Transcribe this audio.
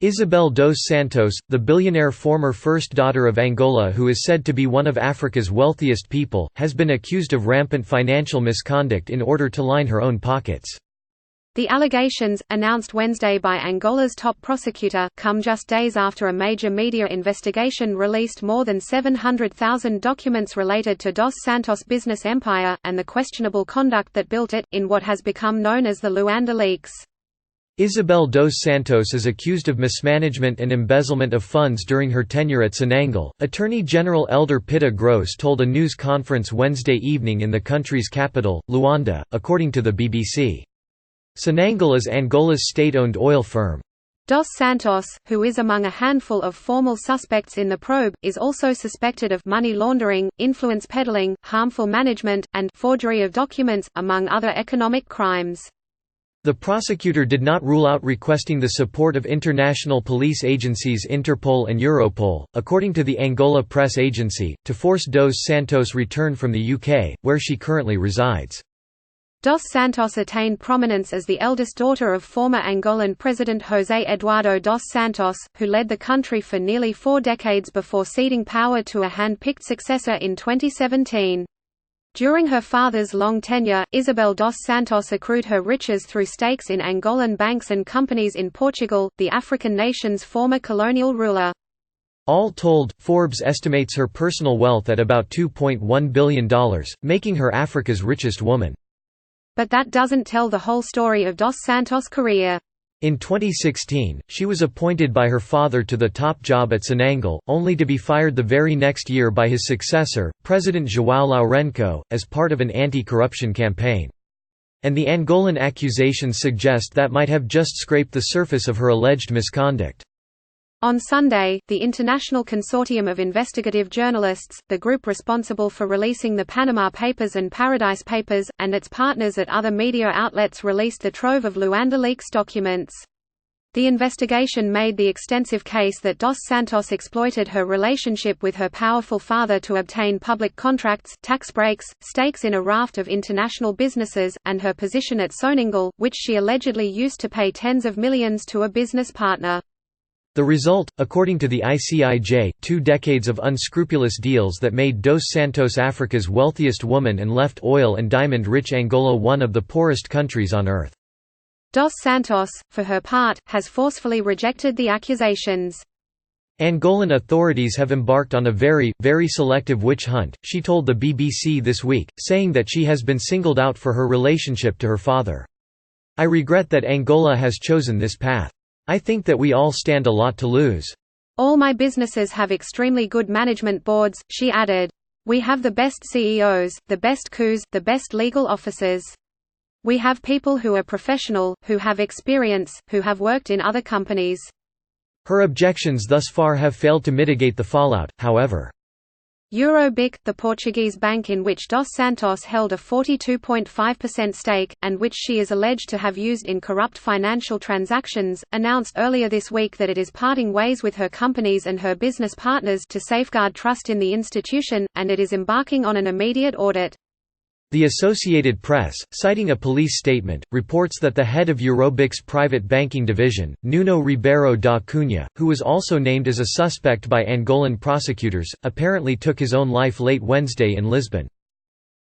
Isabel dos Santos, the billionaire former first daughter of Angola who is said to be one of Africa's wealthiest people, has been accused of rampant financial misconduct in order to line her own pockets. The allegations, announced Wednesday by Angola's top prosecutor, come just days after a major media investigation released more than 700,000 documents related to Dos Santos' business empire, and the questionable conduct that built it, in what has become known as the Luanda leaks. Isabel dos Santos is accused of mismanagement and embezzlement of funds during her tenure at Senangol. Attorney General Elder Pitta Gross told a news conference Wednesday evening in the country's capital, Luanda, according to the BBC. Senangol is Angola's state-owned oil firm. Dos Santos, who is among a handful of formal suspects in the probe, is also suspected of money laundering, influence peddling, harmful management, and forgery of documents, among other economic crimes. The prosecutor did not rule out requesting the support of international police agencies Interpol and Europol, according to the Angola press agency, to force Dos Santos' return from the UK, where she currently resides. Dos Santos attained prominence as the eldest daughter of former Angolan President José Eduardo dos Santos, who led the country for nearly 4 decades before ceding power to a hand-picked successor in 2017. During her father's long tenure, Isabel dos Santos accrued her riches through stakes in Angolan banks and companies in Portugal, the African nation's former colonial ruler. All told, Forbes estimates her personal wealth at about $2.1 billion, making her Africa's richest woman. But that doesn't tell the whole story of Dos Santos' career. In 2016, she was appointed by her father to the top job at Senangol, only to be fired the very next year by his successor, President João Lourenço, as part of an anti-corruption campaign. And the Angolan accusations suggest that might have just scraped the surface of her alleged misconduct. On Sunday, the International Consortium of Investigative Journalists, the group responsible for releasing the Panama Papers and Paradise Papers, and its partners at other media outlets released the trove of Luanda Leaks documents. The investigation made the extensive case that Dos Santos exploited her relationship with her powerful father to obtain public contracts, tax breaks, stakes in a raft of international businesses, and her position at Sonangol, which she allegedly used to pay tens of millions to a business partner. The result, according to the ICIJ, 2 decades of unscrupulous deals that made Dos Santos Africa's wealthiest woman and left oil and diamond-rich Angola one of the poorest countries on earth. Dos Santos, for her part, has forcefully rejected the accusations. Angolan authorities have embarked on a very, very selective witch hunt, she told the BBC this week, saying that she has been singled out for her relationship to her father. "I regret that Angola has chosen this path. I think that we all stand a lot to lose. All my businesses have extremely good management boards," she added. "We have the best CEOs, the best coups, the best legal officers. We have people who are professional, who have experience, who have worked in other companies." Her objections thus far have failed to mitigate the fallout, however. Eurobic, the Portuguese bank in which Dos Santos held a 42.5% stake, and which she is alleged to have used in corrupt financial transactions, announced earlier this week that it is parting ways with her companies and her business partners to safeguard trust in the institution, and it is embarking on an immediate audit. The Associated Press, citing a police statement, reports that the head of Eurobic's private banking division, Nuno Ribeiro da Cunha, who was also named as a suspect by Angolan prosecutors, apparently took his own life late Wednesday in Lisbon.